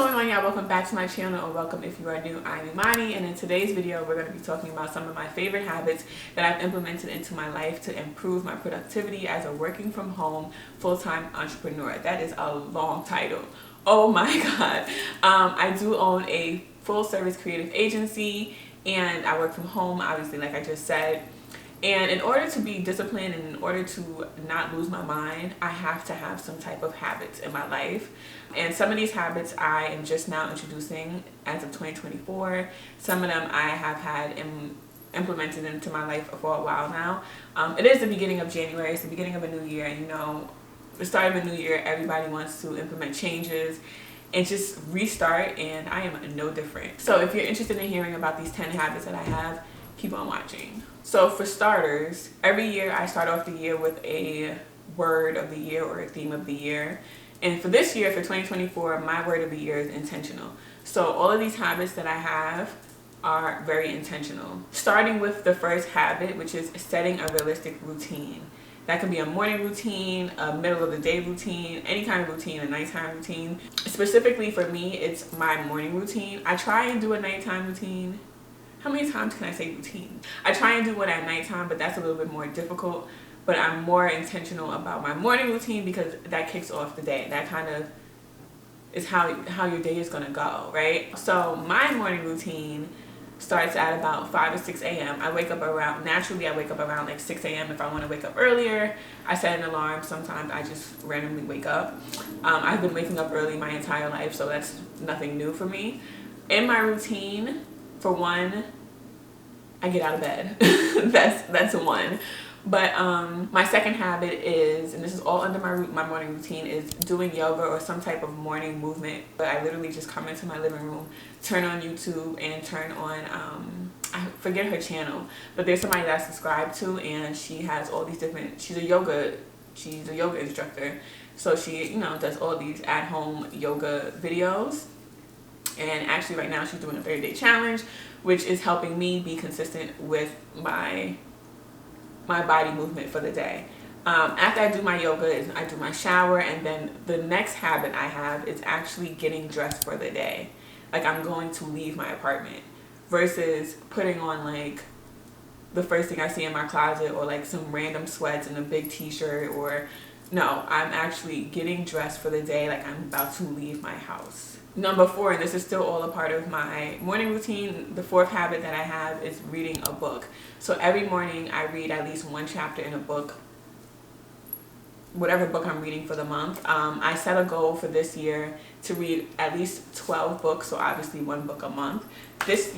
going on, y'all? Welcome back to my channel, or welcome if you are new. I'm Imani, and in today's video we're going to be talking about some of my favorite habits that I've implemented into my life to improve my productivity as a working from home full-time entrepreneur. That is a long title. Oh my god. I do own a full service creative agency and I work from home, obviously, like I just said. And in order to be disciplined and in order to not lose my mind, I have to have some type of habits in my life. And some of these habits I am just now introducing as of 2024. Some of them I have had implemented into my life for a while now. It is the beginning of January. It's the beginning of a new year. And you know, the start of a new year, everybody wants to implement changes and just restart. And I am no different. So if you're interested in hearing about these 10 habits that I have, keep on watching. So for starters, every year I start off the year with a word of the year or a theme of the year. And for this year, for 2024, my word of the year is intentional. So all of these habits that I have are very intentional. Starting with the first habit, which is setting a realistic routine. That could be a morning routine, a middle of the day routine, any kind of routine, a nighttime routine. Specifically for me, it's my morning routine. I try and do a nighttime routine. How many times can I say routine? I try and do one at nighttime, but that's a little bit more difficult. But I'm more intentional about my morning routine because that kicks off the day. That kind of is how your day is gonna go, right? So my morning routine starts at about 5 or 6 a.m. I wake up around, naturally I wake up around like 6 a.m. If I wanna wake up earlier, I set an alarm. Sometimes I just randomly wake up. I've been waking up early my entire life, so that's nothing new for me. In my routine, for one, I get out of bed. that's one. But my second habit is, and this is all under my morning routine, is doing yoga or some type of morning movement. But I literally just come into my living room, turn on YouTube, and turn on, I forget her channel, but there's somebody that I subscribe to, and she has all these different, she's a yoga instructor. So she, you know, does all these at-home yoga videos. And actually right now she's doing a 30-day challenge, which is helping me be consistent with my body movement for the day. After I do my yoga, I do my shower, and then the next habit I have is actually getting dressed for the day. Like I'm going to leave my apartment versus putting on like the first thing I see in my closet or like some random sweats and a big t-shirt. Or no, I'm actually getting dressed for the day, like I'm about to leave my house. Number 4, and this is still all a part of my morning routine, the fourth habit that I have is reading a book. So every morning I read at least one chapter in a book, whatever book I'm reading for the month. I set a goal for this year to read at least 12 books, so obviously one book a month. This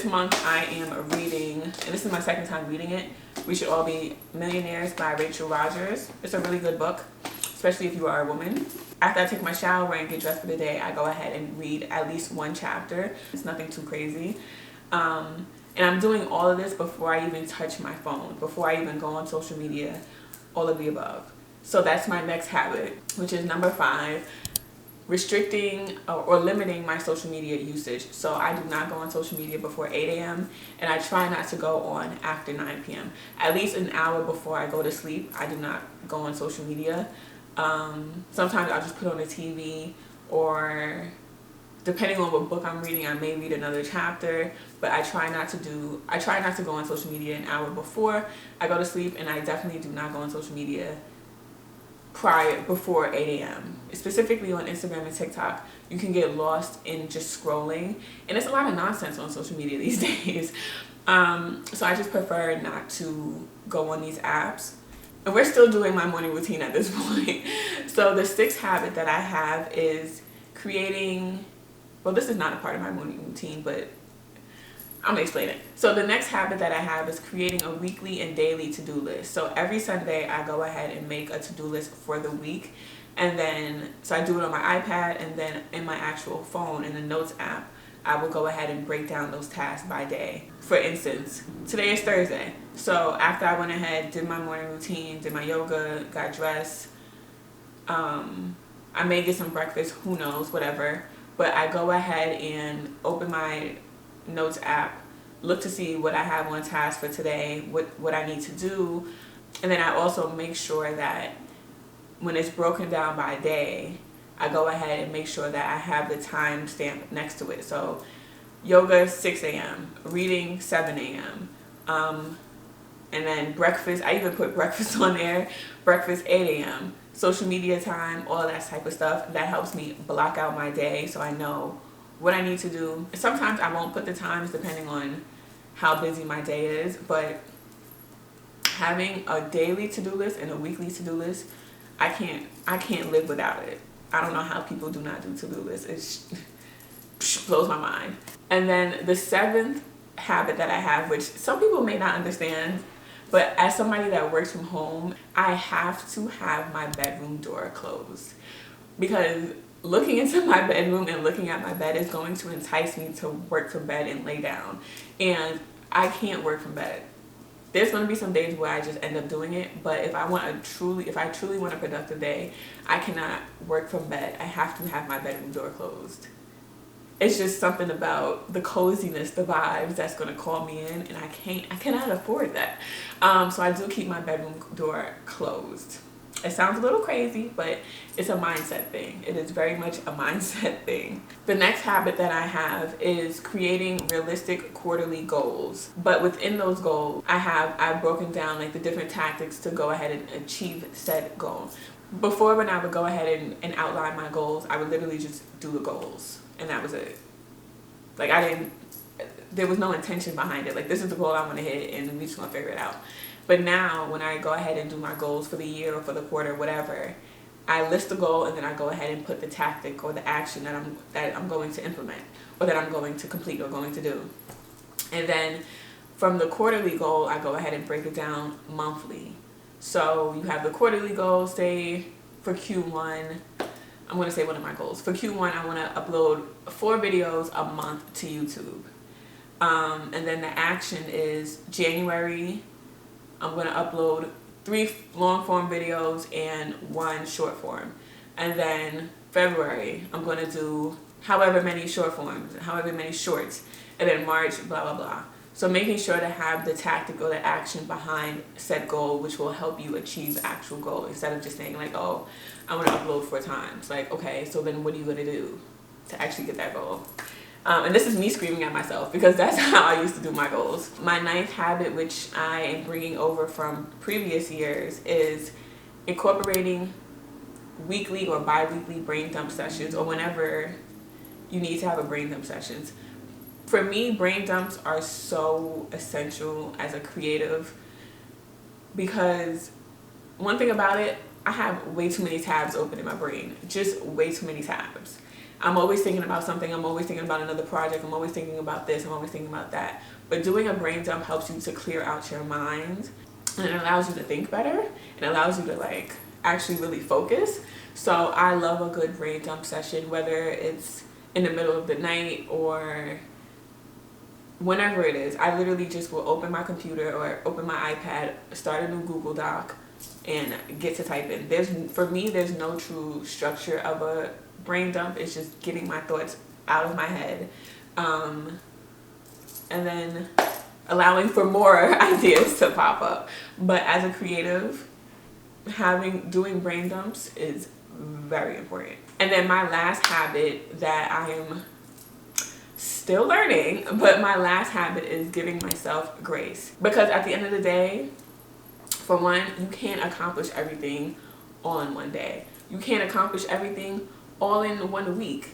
month I am reading, and this is my second time reading it, We Should All Be Millionaires by Rachel Rogers. It's a really good book, especially if you are a woman. After I take my shower and get dressed for the day, I go ahead and read at least one chapter. It's nothing too crazy. And I'm doing all of this before I even touch my phone, before I even go on social media, all of the above. So that's my next habit, which is number 5, restricting or limiting my social media usage. So I do not go on social media before 8 a.m. and I try not to go on after 9 p.m. At least an hour before I go to sleep, I do not go on social media. Sometimes I'll just put on the TV, or depending on what book I'm reading, I may read another chapter, but I try not to go on social media an hour before I go to sleep, and I definitely do not go on social media before 8 a.m. Specifically on Instagram and TikTok, you can get lost in just scrolling, and it's a lot of nonsense on social media these days. So I just prefer not to go on these apps. And we're still doing my morning routine at this point. So the 6th habit that I have is creating, well, this is not a part of my morning routine, but I'm gonna explain it. So the next habit that I have is creating a weekly and daily to-do list. So every Sunday I go ahead and make a to-do list for the week. And then, so I do it on my iPad, and then in my actual phone in the notes app, I will go ahead and break down those tasks by day. For instance, today is Thursday. So after I went ahead, did my morning routine, did my yoga, got dressed, I may get some breakfast, who knows, whatever. But I go ahead and open my notes app, look to see what I have on task for today, what I need to do. And then I also make sure that when it's broken down by day, I go ahead and make sure that I have the time stamp next to it. So yoga 6 a.m., reading 7 a.m. And then breakfast, I even put breakfast on there, breakfast 8 a.m. Social media time, all that type of stuff. That helps me block out my day so I know what I need to do. Sometimes I won't put the times depending on how busy my day is, but having a daily to-do list and a weekly to-do list, I can't live without it. I don't know how people do not do to-do lists. It blows my mind. And then the 7th habit that I have, which some people may not understand, but as somebody that works from home, I have to have my bedroom door closed, because looking into my bedroom and looking at my bed is going to entice me to work from bed and lay down, and I can't work from bed. There's going to be some days where I just end up doing it, but if I truly want a productive day, I cannot work from bed. I have to have my bedroom door closed. It's just something about the coziness, the vibes that's going to call me in, and I cannot afford that. So I do keep my bedroom door closed. It sounds a little crazy, but it's a mindset thing. It is very much a mindset thing. The next habit that I have is creating realistic quarterly goals. But within those goals, I've broken down like the different tactics to go ahead and achieve said goal. Before, when I would go ahead and outline my goals, I would literally just do the goals, and that was it. Like there was no intention behind it. Like, this is the goal I want to hit, and we just gonna figure it out. But now, when I go ahead and do my goals for the year or for the quarter, whatever, I list the goal, and then I go ahead and put the tactic or the action that I'm going to implement, or that I'm going to complete or going to do. And then from the quarterly goal, I go ahead and break it down monthly. So you have the quarterly goal, say for Q1, I'm going to say one of my goals. For Q1, I want to upload 4 videos a month to YouTube. And then the action is January, I'm going to upload 3 long form videos and 1 short form. And then February, I'm going to do however many short forms, however many shorts. And then March, blah, blah, blah. So making sure to have the tactic or the action behind said goal, which will help you achieve the actual goal, instead of just saying like, oh, I want to upload 4 times. Like, okay, so then what are you going to do to actually get that goal? And this is me screaming at myself, because that's how I used to do my goals. My 9th habit, which I am bringing over from previous years, is incorporating weekly or bi-weekly brain dump sessions, or whenever you need to have a brain dump sessions. For me, brain dumps are so essential as a creative, because one thing about it, I have way too many tabs open in my brain. Just way too many tabs. I'm always thinking about something. I'm always thinking about another project. I'm always thinking about this. I'm always thinking about that. But doing a brain dump helps you to clear out your mind, and it allows you to think better. It allows you to like actually really focus. So I love a good brain dump session, whether it's in the middle of the night or whenever it is. I literally just will open my computer or open my iPad, start a new Google Doc, and get to typing. For me, there's no true structure of a brain dump. It's just getting my thoughts out of my head, and then allowing for more ideas to pop up. But as a creative, doing brain dumps is very important. And then my last habit that I am still learning, but my last habit is giving myself grace. Because at the end of the day, for one, you can't accomplish everything all in one day. You can't accomplish everything all in 1 week.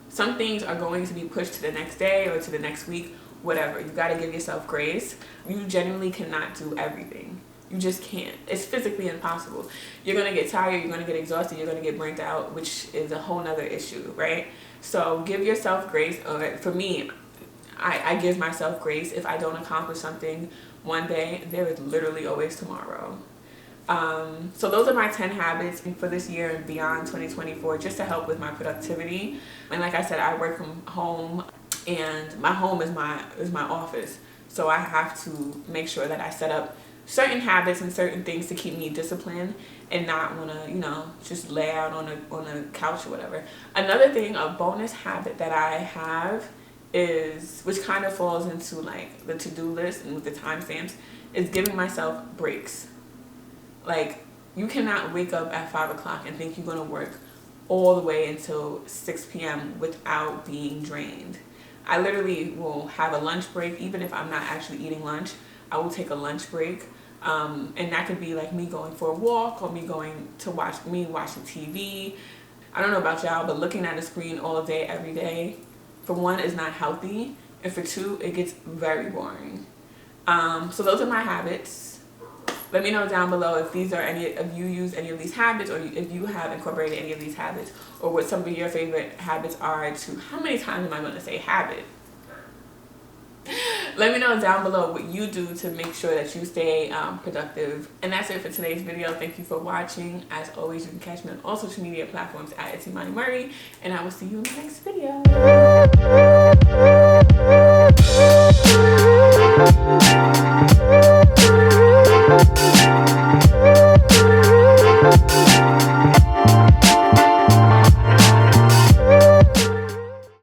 Some things are going to be pushed to the next day or to the next week, whatever. You got to give yourself grace. You genuinely cannot do everything. You just can't. It's physically impossible. You're going to get tired, you're going to get exhausted, you're going to get burnt out, which is a whole nother issue, right? So give yourself grace. For me, I give myself grace. If I don't accomplish something one day, there is literally always tomorrow. So those are my 10 habits for this year and beyond, 2024, just to help with my productivity. And like I said, I work from home, and my home is my office. So I have to make sure that I set up certain habits and certain things to keep me disciplined and not want to, just lay out on a couch or whatever. Another thing, a bonus habit that I have is, which kind of falls into like the to-do list and with the timestamps, is giving myself breaks. Like, you cannot wake up at 5 o'clock and think you're going to work all the way until 6 p.m. without being drained. I literally will have a lunch break. Even if I'm not actually eating lunch, I will take a lunch break. And that could be like me going for a walk, or me watching TV. I don't know about y'all, but looking at a screen all day, every day, for one, is not healthy. And for two, it gets very boring. So those are my habits. Let me know down below if you use any of these habits, or if you have incorporated any of these habits, or what some of your favorite habits are too. How many times am I going to say habit? Let me know down below what you do to make sure that you stay productive. And that's it for today's video. Thank you for watching. As always, you can catch me on all social media platforms at ItsImaniMurray, and I will see you in the next video.